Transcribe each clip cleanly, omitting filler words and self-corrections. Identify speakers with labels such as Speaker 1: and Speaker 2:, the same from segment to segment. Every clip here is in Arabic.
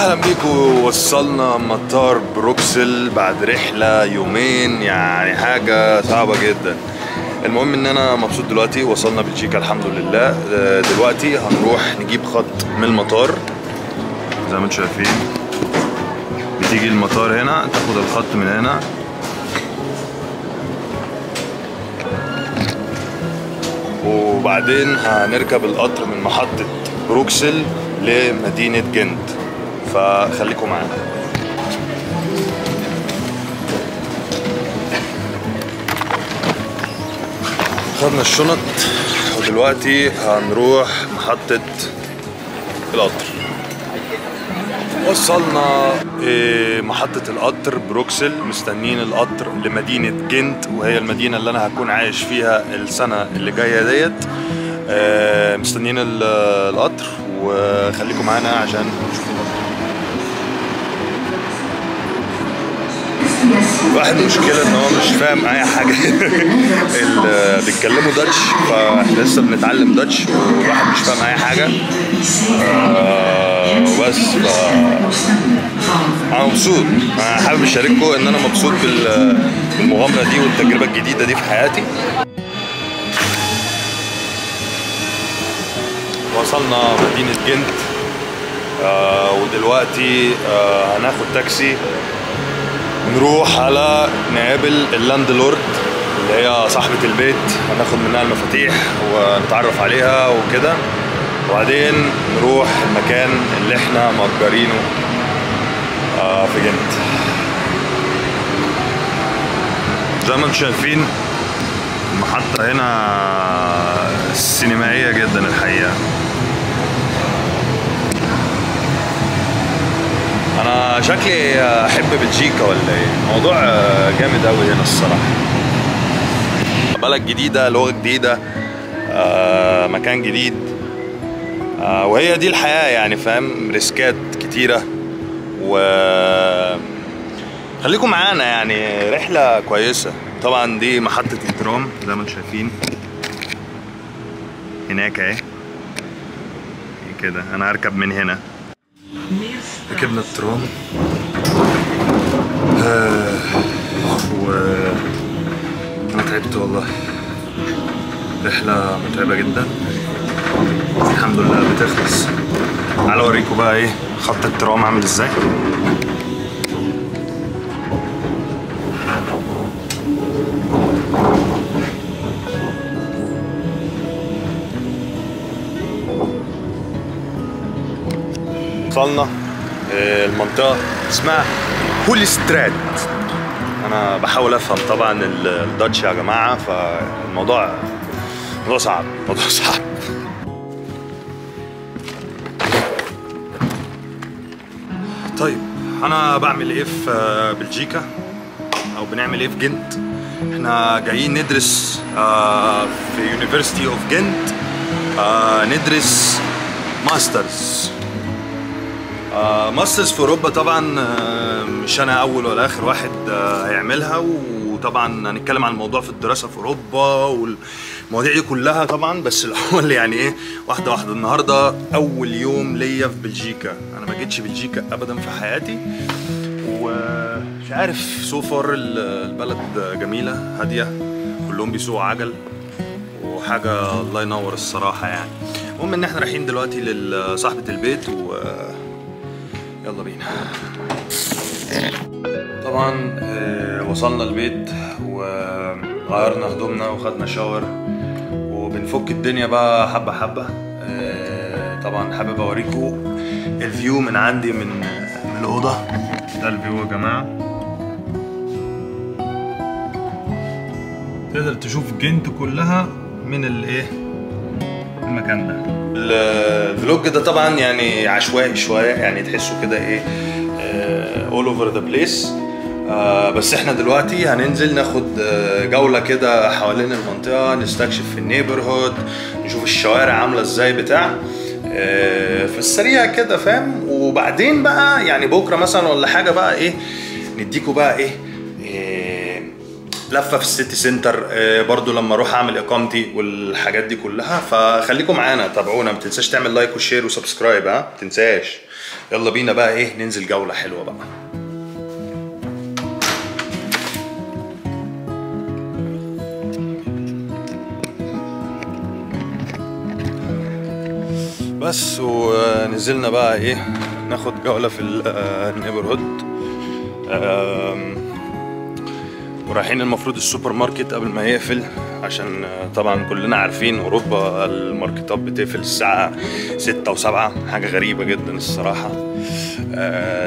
Speaker 1: اهلا بيكم. وصلنا مطار بروكسل بعد رحله يومين، يعني حاجه صعبه جدا. المهم ان انا مبسوط دلوقتي، وصلنا بلجيكا الحمد لله. دلوقتي هنروح نجيب خط من المطار زي ما انتم شايفين. بتيجي المطار هنا، تاخد الخط من هنا وبعدين هنركب القطر من محطة بروكسل لمدينة جنت، فخليكم معانا. خدنا الشنط ودلوقتي هنروح محطة القطر. وصلنا محطة القطر بروكسل، مستنيين القطر لمدينة جنت، وهي المدينة اللي أنا هكون عايش فيها السنة اللي جاية ديت. مستنيين القطر وخليكم معانا عشان نشوف القطر. واحد مشكلة ان هو مش فاهم اي حاجة. بيتكلموا داتش، فاحنا لسه بنتعلم داتش وواحد مش فاهم اي حاجة. بس انا مبسوط، انا حابب اشارككم ان انا مبسوط بالمغامرة دي والتجربة الجديدة دي في حياتي. وصلنا مدينة جنت ودلوقتي هناخد تاكسي نروح على نقابل اللاندلورد اللي هي صاحبة البيت، هناخد منها المفاتيح ونتعرف عليها وكده، وبعدين نروح المكان اللي احنا مأجرينه في جنت. زي ما انتم شايفين المحطة هنا سينمائية جدا الحقيقة. انا شكلي احب بلجيكا ولا ايه؟ الموضوع جامد قوي هنا الصراحه. بلد جديده، لغه جديده، مكان جديد، وهي دي الحياه يعني، فاهم؟ ريسكات كتيره و خليكم معانا، يعني رحله كويسه. طبعا دي محطه الترام زي ما انتم شايفين هناك اهي كده. انا هركب من هنا. ركبنا الترام انا تعبت والله، رحلة متعبة جدا. الحمد لله بتخلص. تعالوا اوريكم بقى ايه خط الترام عامل ازاي. وصلنا المنطقة اسمها هولسترات. أنا بحاول أفهم طبعا الداتش يا جماعة، فالموضوع صعب، الموضوع صعب. طيب أنا بعمل إيه في بلجيكا أو بنعمل إيه في جنت؟ إحنا جايين ندرس في يونيفرسيتي أوف جنت، ندرس ماسترز. ماسترز في اوروبا طبعا. مش انا اول ولا اخر واحد هيعملها، وطبعا هنتكلم عن الموضوع في الدراسه في اوروبا والمواضيع دي كلها طبعا. بس الاول يعني ايه، واحده واحده. النهارده اول يوم ليا في بلجيكا، انا ما جيتش بلجيكا ابدا في حياتي، ومش عارف سوفر البلد جميله هاديه، كلهم بيسوقوا عجل وحاجه الله ينور الصراحه يعني. المهم ان احنا رايحين دلوقتي لصاحبه البيت يلا بينا. طبعا وصلنا البيت وغيرنا هدومنا وخدنا شاور وبنفك الدنيا بقى حبة حبة. طبعا حابب اوريكم الفيو من عندي من الأوضة. ده الفيو يا جماعة، تقدر تشوف جنت كلها من الايه المكان ده. الفلوج ده طبعا يعني عشوائي شويه، يعني تحسوا كده ايه all over the place. بس احنا دلوقتي هننزل ناخد جوله كده حوالين المنطقه، نستكشف في النيبرهود، نشوف الشوارع عامله ازاي بتاع في السريع كده، فاهم؟ وبعدين بقى يعني بكره مثلا ولا حاجه بقى ايه نديكوا بقى ايه لفه في السيتي سنتر برضو لما اروح اعمل اقامتي والحاجات دي كلها. فخليكم معانا، تابعونا، ما تنساش تعمل لايك وشير وسبسكرايب، ها ما تنساش. يلا بينا بقى ايه ننزل جولة حلوة بقى. بس ونزلنا بقى ايه ناخد جولة في النيبرهود، ورايحين المفروض السوبر ماركت قبل ما يقفل، عشان طبعا كلنا عارفين اوروبا الماركتات بتقفل الساعة 6 و7، حاجة غريبة جدا الصراحة.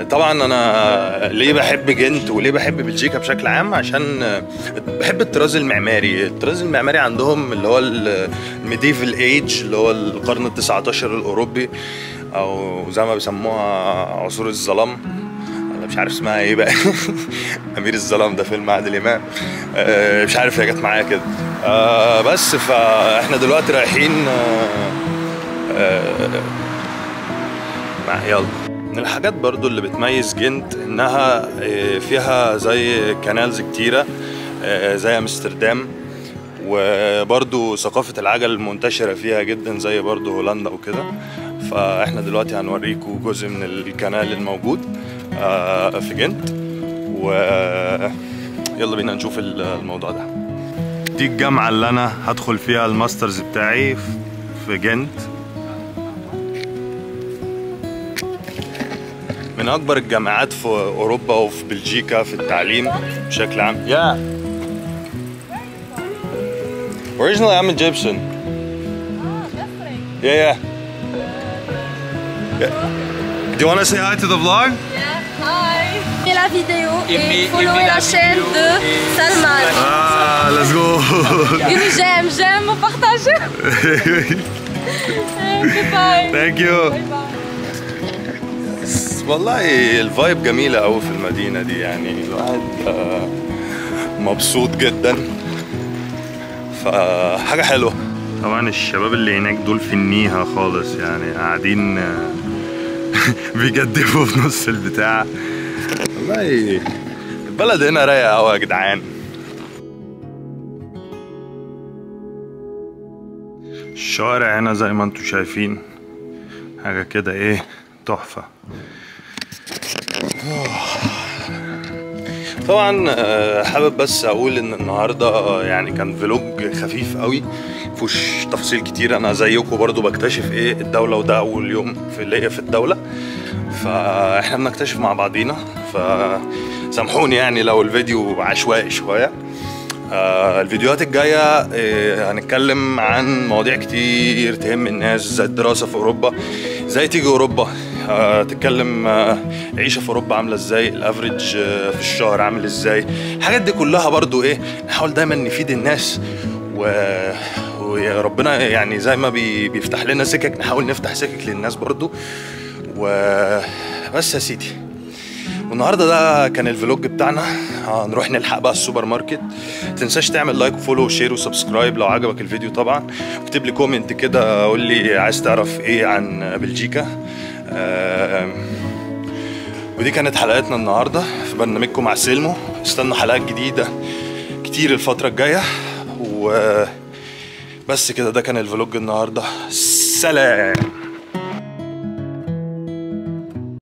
Speaker 1: طبعا انا ليه بحب جنت وليه بحب بلجيكا بشكل عام، عشان بحب الطراز المعماري عندهم اللي هو الميديفال ايج، اللي هو القرن ال19 الاوروبي، او زي ما بيسموها عصور الظلام، انا مش عارف اسمها ايه بقى. امير الظلام ده فيلم عادل امام، مش عارف هي جت معايا كده. بس فاحنا دلوقتي رايحين يلا. من الحاجات برضو اللي بتميز جنت انها فيها زي كانالز كتيرة زي امستردام، وبرضو ثقافة العجل المنتشرة فيها جدا زي برضو هولندا وكده. فاحنا دلوقتي هنوريكم جزء من الكنال الموجود في جنت، ويلا بينا نشوف الموضوع ده. دي الجامعة اللي انا هدخل فيها الماسترز بتاعي في جنت، من اكبر الجامعات في اوروبا وفي بلجيكا في التعليم بشكل عام. Yeah. Originally I'm Egyptian. Yeah. Do you want to say hi to the vlog?
Speaker 2: Yeah, hi. Et la vidéo et follow la chaîne de Salman.
Speaker 1: Ah, let's go.
Speaker 2: J'aime partager. Bye.
Speaker 1: Thank you.
Speaker 2: Bye bye.
Speaker 1: والله الفايب جميلة أوي في المدينة دي، يعني الواحد مبسوط جدا، فحاجة حلوة. طبعا الشباب اللي هناك دول في النيها خالص، يعني قاعدين بيجدفوا في نص البتاع. والله البلد هنا رايقة أوي يا جدعان. الشوارع هنا زي ما انتوا شايفين حاجة كده ايه تحفة. طبعا حابب بس اقول ان النهارده يعني كان فلوج خفيف قوي مفيهوش تفاصيل كتير. انا زيكم برضو بكتشف ايه الدولة، وده اول يوم ليا في الدولة، فاحنا بنكتشف مع بعضينا، فسامحوني يعني لو الفيديو عشوائي شوية. الفيديوهات الجاية هنتكلم عن مواضيع كتير تهم الناس، زي الدراسة في اوروبا، ازاي تيجي اوروبا، تتكلم عيشة في اوروبا عاملة ازاي، الافريج في الشهر عامل ازاي، الحاجات دي كلها برضو ايه نحاول دايما نفيد الناس، وربنا يعني زي ما بيفتح لنا سكك نحاول نفتح سكك للناس برضو. وبس يا سيدي، والنهارده ده كان الفلوج بتاعنا. هنروح نلحق بقى السوبر ماركت. متنساش تعمل لايك وفولو وشير وسبسكرايب لو عجبك الفيديو طبعا، واكتب لي كومنت كده قول لي عايز تعرف ايه عن بلجيكا. ودي كانت حلقتنا النهارده في برنامجكم مع سيلمو. استنوا حلقات جديده كتير الفتره الجايه، وبس كده. ده كان الفلوج النهارده. سلام.